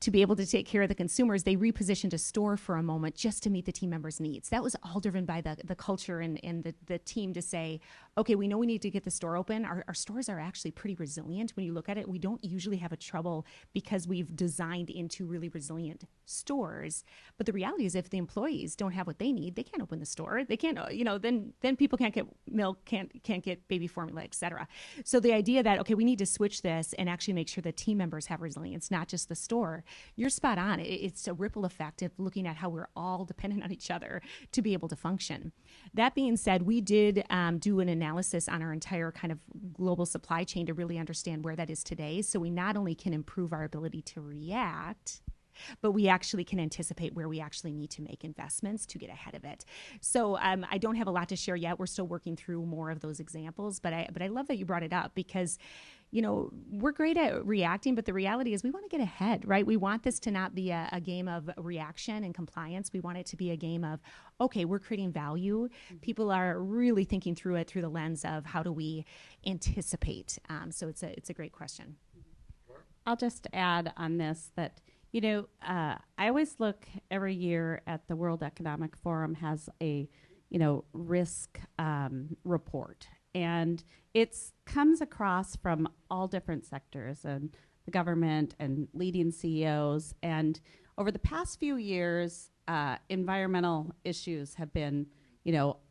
to be able to take care of the consumers, they repositioned a store for a moment just to meet the team members' needs. That was all driven by the culture and the team to say, okay, we know we need to get the store open. Our stores are actually pretty resilient. When you look at it, we don't usually have a trouble because we've designed into really resilient stores. But the reality is if the employees don't have what they need, they can't open the store. They can't, then people can't get milk, can't get baby formula, et cetera. So the idea that, okay, we need to switch this and actually make sure the team members have resilience, not just the store. You're spot on. It's a ripple effect of looking at how we're all dependent on each other to be able to function. That being said, we did do an analysis on our entire kind of global supply chain to really understand where that is today. So we not only can improve our ability to react, but we actually can anticipate where we actually need to make investments to get ahead of it. So I don't have a lot to share yet. We're still working through more of those examples, but I love that you brought it up because, we're great at reacting, but the reality is we want to get ahead, right? We want this to not be a game of reaction and compliance. We want it to be a game of, okay, we're creating value. People are really thinking through it through the lens of how do we anticipate. So it's a great question. I'll just add on this that I always look every year at the World Economic Forum has a, risk report. And it comes across from all different sectors and the government and leading CEOs. And over the past few years, environmental issues have been,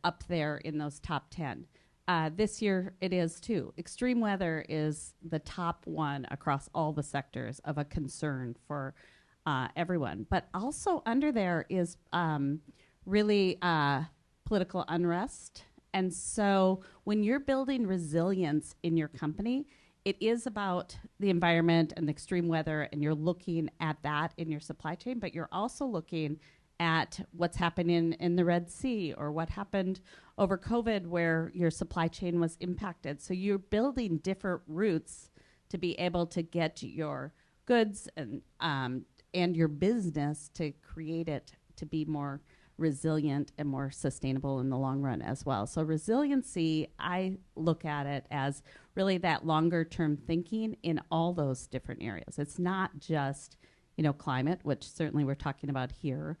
up there in those top 10. This year it is too. Extreme weather is the top one across all the sectors of a concern for everyone. But also under there is really political unrest. And so when you're building resilience in your company, it is about the environment and the extreme weather, and you're looking at that in your supply chain, but you're also looking at what's happening in the Red Sea or what happened over COVID where your supply chain was impacted. So you're building different routes to be able to get your goods and your business to create it to be more resilient and more sustainable in the long run as well. So resiliency, I look at it as really that longer term thinking in all those different areas. It's not just, climate, which certainly we're talking about here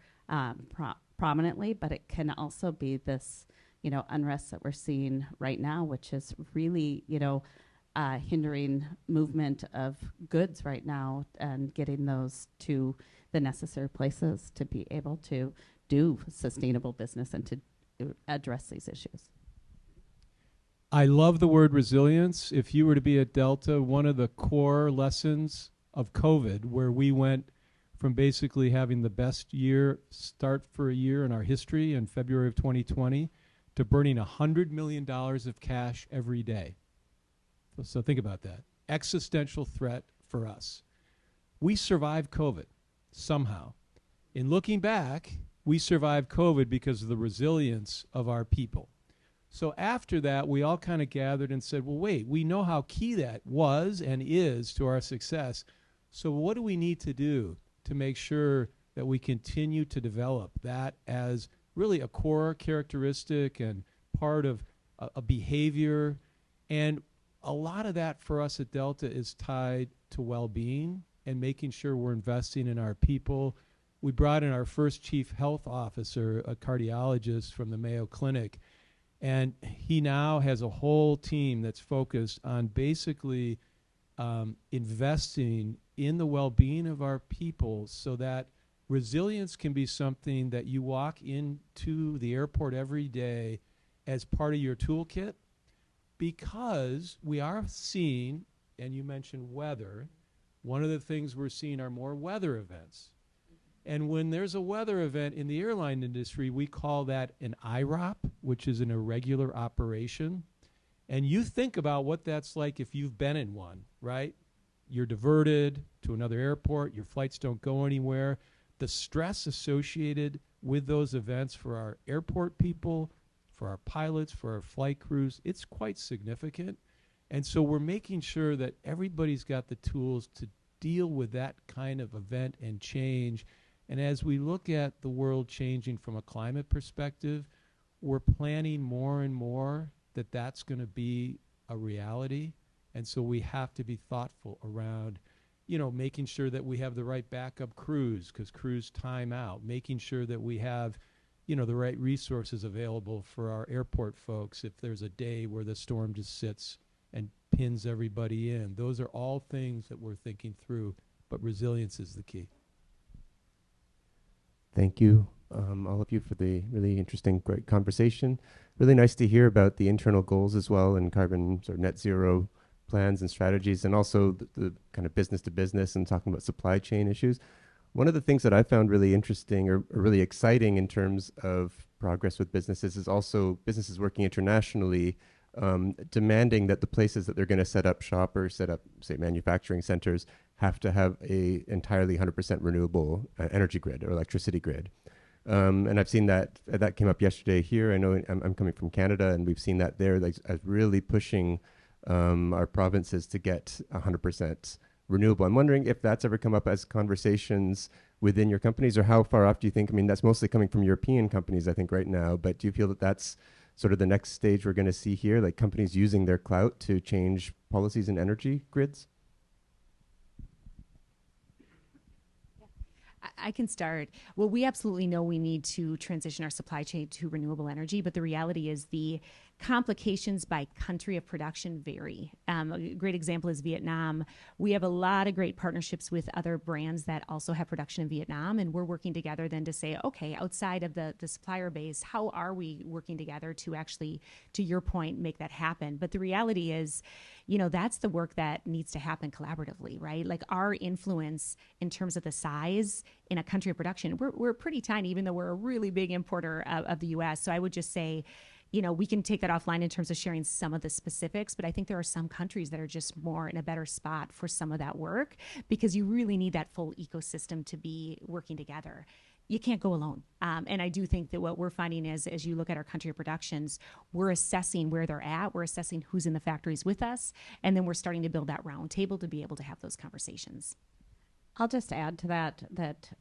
prominently, but it can also be this, unrest that we're seeing right now, which is really, hindering movement of goods right now and getting those to the necessary places to be able to do sustainable business and to address these issues. I love the word resilience. If you were to be at Delta, one of the core lessons of COVID, where we went from basically having the best year start for a year in our history in February of 2020 to burning $100 million of cash every day. So think about that. Existential threat for us. We survived COVID somehow. In looking back, we survived COVID because of the resilience of our people. So after that, we all kind of gathered and said, well, wait, we know how key that was and is to our success. So what do we need to do to make sure that we continue to develop that as really a core characteristic and part of a behavior? And a lot of that for us at Delta is tied to well-being and making sure we're investing in our people. We brought in our first chief health officer, a cardiologist from the Mayo Clinic, and he now has a whole team that's focused on basically investing in the well-being of our people so that resilience can be something that you walk into the airport every day as part of your toolkit, because we are seeing, and you mentioned weather, one of the things we're seeing are more weather events. And when there's a weather event in the airline industry, we call that an IROP, which is an irregular operation. And you think about what that's like if you've been in one, right? You're diverted to another airport, your flights don't go anywhere. The stress associated with those events for our airport people, for our pilots, for our flight crews, it's quite significant. And so we're making sure that everybody's got the tools to deal with that kind of event and change. And as we look at the world changing from a climate perspective, we're planning more and more that that's going to be a reality. And so we have to be thoughtful around, you know, making sure that we have the right backup crews, because crews time out, making sure that we have, you know, the right resources available for our airport folks if there's a day where the storm just sits and pins everybody in. Those are all things that we're thinking through, but resilience is the key. Thank you, all of you, for the really interesting, great conversation. Really nice to hear about the internal goals as well and carbon or net zero plans and strategies, and also the kind of business to business and talking about supply chain issues. One of the things that I found really interesting or really exciting in terms of progress with businesses is also businesses working internationally, demanding that the places that they're going to set up shop or set up, say, manufacturing centers have to have a entirely 100% renewable energy grid or electricity grid. And I've seen that came up yesterday here. I know I'm coming from Canada, and we've seen that there, like, as really pushing our provinces to get 100% renewable. I'm wondering if that's ever come up as conversations within your companies, or how far off do you think? I mean, that's mostly coming from European companies, I think, right now. But do you feel that that's sort of the next stage we're going to see here, like companies using their clout to change policies in energy grids? I can start. Well, we absolutely know we need to transition our supply chain to renewable energy, but the reality is the complications by country of production vary. A great example is Vietnam. We have a lot of great partnerships with other brands that also have production in Vietnam, and we're working together then to say, okay, outside of the supplier base, how are we working together to actually, to your point, make that happen? But the reality is, you know, that's the work that needs to happen collaboratively, right? Like our influence in terms of the size in a country of production, we're pretty tiny, even though we're a really big importer of the U.S. So I would just say, you know, we can take that offline in terms of sharing some of the specifics, but I think there are some countries that are just more in a better spot for some of that work, because you really need that full ecosystem to be working together. You can't go alone. And I do think that what we're finding is, as you look at our country of productions, we're assessing where they're at, we're assessing who's in the factories with us, and then we're starting to build that round table to be able to have those conversations. I'll just add to that,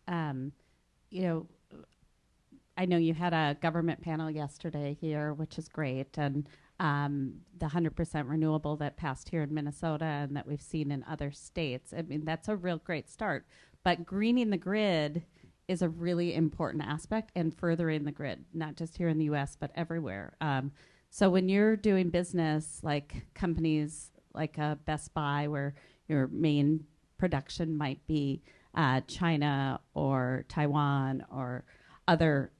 you know, I know you had a government panel yesterday here, which is great, and the 100% renewable that passed here in Minnesota and that we've seen in other states. I mean, that's a real great start. But greening the grid is a really important aspect, and furthering the grid, not just here in the U.S., but everywhere. So when you're doing business like companies like Best Buy, where your main production might be China or Taiwan or other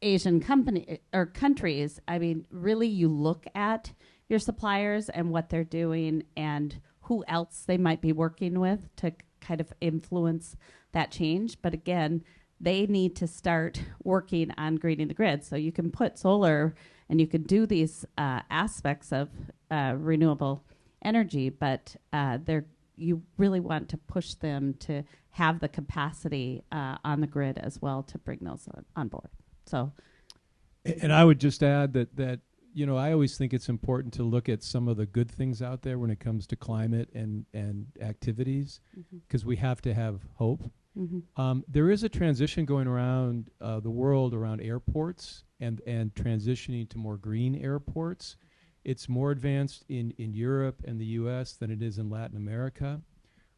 Asian company or countries. I mean, really, you look at your suppliers and what they're doing and who else they might be working with to kind of influence that change. But again, they need to start working on greening the grid. So you can put solar and you can do these aspects of renewable energy, but you really want to push them to have the capacity on the grid as well to bring those on board. So, and I would just add that I always think it's important to look at some of the good things out there when it comes to climate and activities, because we have to have hope. There is a transition going around the world around airports and transitioning to more green airports. It's more advanced in Europe and the U.S. than it is in Latin America,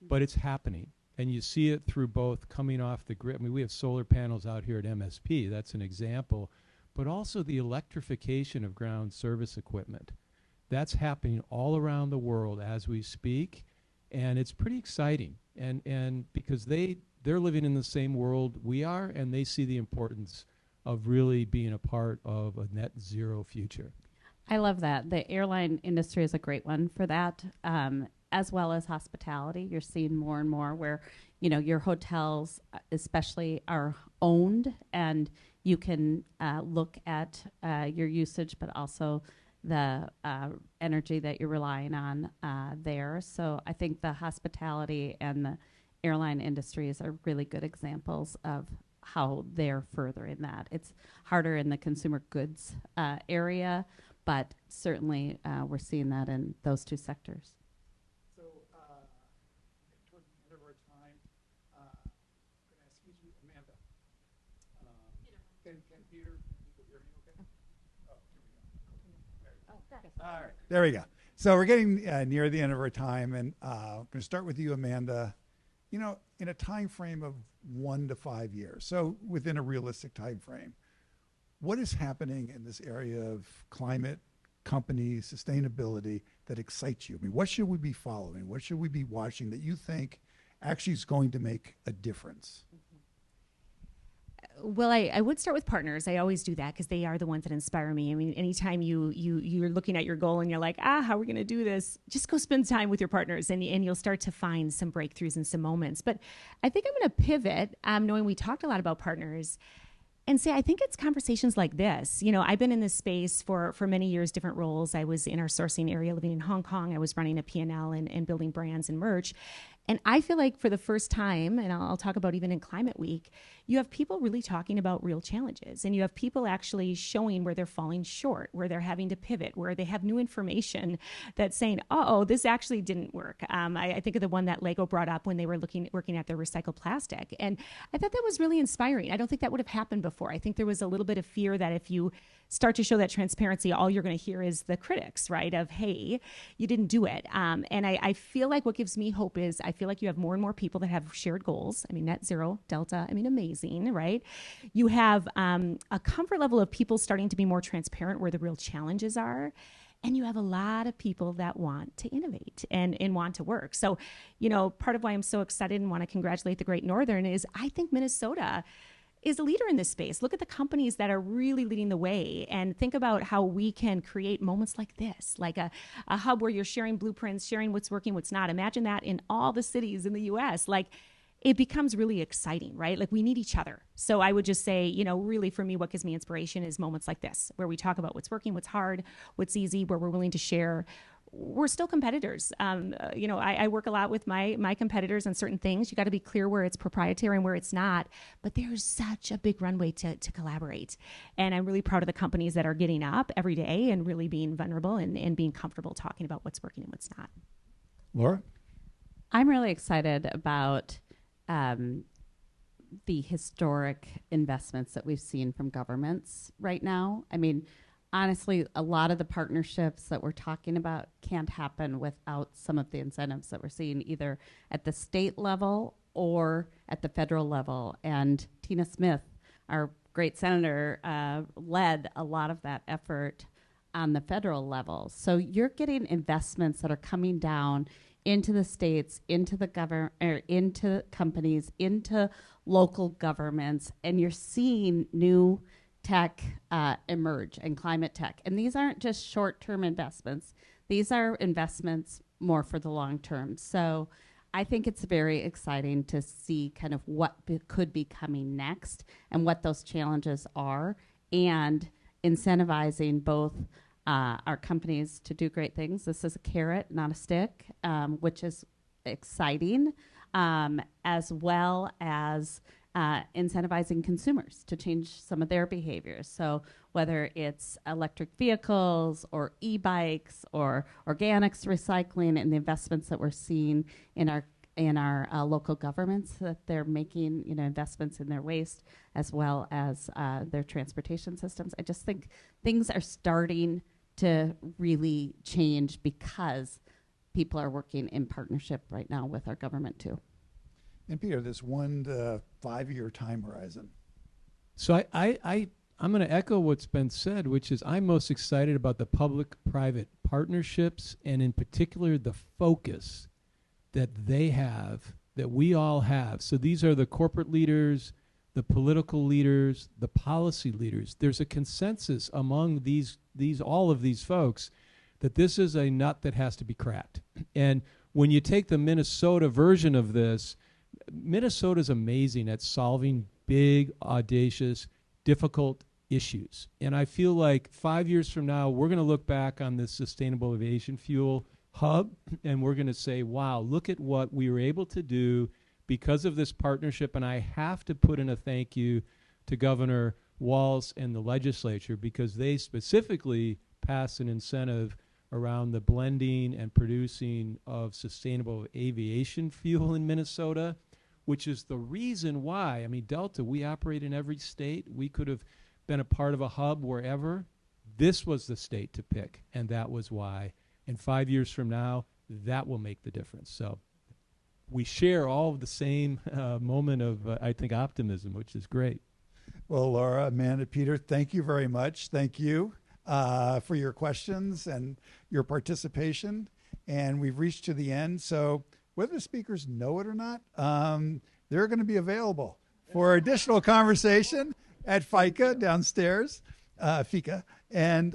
but it's happening. And you see it through both coming off the grid. I mean, we have solar panels out here at MSP. That's an example. But also the electrification of ground service equipment. That's happening all around the world as we speak. And it's pretty exciting. And because they're living in the same world we are, and they see the importance of really being a part of a net zero future. I love that. The airline industry is a great one for that, as well as hospitality. You're seeing more and more where, your hotels especially are owned, and you can look at your usage, but also the energy that you're relying on there. So I think the hospitality and the airline industries are really good examples of how they're furthering that. It's harder in the consumer goods area, but certainly we're seeing that in those two sectors. So, toward the end of our time, I'm going to ask you, Amanda. Can Peter hear me okay? Oh, here we go. All right, there we go. So we're getting near the end of our time, and I'm going to start with you, Amanda. In a time frame of 1 to 5 years, so within a realistic time frame, what is happening in this area of climate, companies, sustainability that excites you? I mean, what should we be following? What should we be watching that you think actually is going to make a difference? Well, I would start with partners. I always do that because they are the ones that inspire me. I mean, anytime you're looking at your goal and you're like, how are we going to do this? Just go spend time with your partners and you'll start to find some breakthroughs and some moments. But I think I'm going to pivot, knowing we talked a lot about partners, and say I think it's conversations like this. I've been in this space for many years, different roles. I was in our sourcing area living in Hong Kong. I was running a P&L and building brands and merch. And I feel like for the first time, and I'll talk about even in Climate Week, you have people really talking about real challenges. And you have people actually showing where they're falling short, where they're having to pivot, where they have new information that's saying, this actually didn't work. I think of the one that Lego brought up when they were working at their recycled plastic. And I thought that was really inspiring. I don't think that would have happened before. I think there was a little bit of fear that if you start to show that transparency, all you're going to hear is the critics, right? Of, hey, you didn't do it. And I feel like what gives me hope is I feel like you have more and more people that have shared goals. I mean, net zero, Delta, amazing, right? You have a comfort level of people starting to be more transparent where the real challenges are. And you have a lot of people that want to innovate and want to work. So, part of why I'm so excited and want to congratulate the Great Northern is I think Minnesota is a leader in this space. Look at the companies that are really leading the way and think about how we can create moments like this, like a hub where you're sharing blueprints, sharing what's working, what's not. Imagine that in all the cities in the US. Like, it becomes really exciting, right? Like, we need each other. So I would just say, really for me, what gives me inspiration is moments like this, where we talk about what's working, what's hard, what's easy, where we're willing to share. We're still competitors. I work a lot with my competitors on certain things. You got to be clear where it's proprietary and where it's not. But there's such a big runway to collaborate. And I'm really proud of the companies that are getting up every day and really being vulnerable and being comfortable talking about what's working and what's not. Laura? I'm really excited about the historic investments that we've seen from governments right now. I mean, honestly, a lot of the partnerships that we're talking about can't happen without some of the incentives that we're seeing either at the state level or at the federal level. And Tina Smith, our great senator, led a lot of that effort on the federal level. So you're getting investments that are coming down into the states, into the into companies, into local governments, and you're seeing new tech emerge and climate tech. And these aren't just short-term investments. These are investments more for the long term. So I think it's very exciting to see kind of what could be coming next and what those challenges are, and incentivizing both our companies to do great things. This is a carrot, not a stick, which is exciting, as well as incentivizing consumers to change some of their behaviors. So whether it's electric vehicles or e-bikes or organics recycling, and the investments that we're seeing in our local governments, that they're making investments in their waste as well as their transportation systems. I just think things are starting to really change because people are working in partnership right now with our government too. And Peter, this 1 to 5 year time horizon. So I'm going to echo what's been said, which is I'm most excited about the public-private partnerships, and in particular the focus that they have, that we all have. So these are the corporate leaders, the political leaders, the policy leaders. There's a consensus among all of these folks that this is a nut that has to be cracked. And when you take the Minnesota version of this, Minnesota's amazing at solving big, audacious, difficult issues. And I feel like 5 years from now, we're going to look back on this sustainable aviation fuel hub, and we're going to say, wow, look at what we were able to do because of this partnership. And I have to put in a thank you to Governor Walz and the legislature, because they specifically passed an incentive around the blending and producing of sustainable aviation fuel in Minnesota, which is the reason why, I mean, Delta, we operate in every state. We could have been a part of a hub wherever. This was the state to pick, and that was why. And 5 years from now, that will make the difference. So we share all of the same moment of, I think, optimism, which is great. Well, Laura, Amanda, Peter, thank you very much. Thank you for your questions and your participation. And we've reached to the end. So whether the speakers know it or not, they're going to be available for additional conversation at FICA downstairs, FICA. And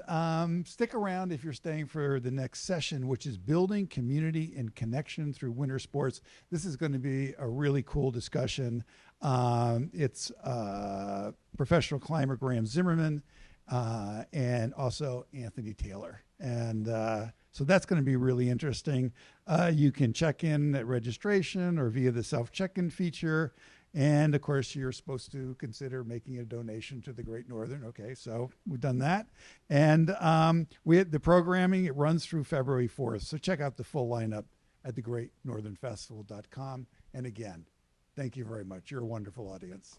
stick around if you're staying for the next session, which is Building Community and Connection Through Winter Sports. This is going to be a really cool discussion. It's professional climber Graham Zimmerman and also Anthony Taylor. And so that's going to be really interesting. You can check in at registration or via the self-check-in feature. And of course, you're supposed to consider making a donation to the Great Northern. Okay, so we've done that. And the programming, it runs through February 4th. So check out the full lineup at thegreatnorthernfestival.com. And again, thank you very much. You're a wonderful audience.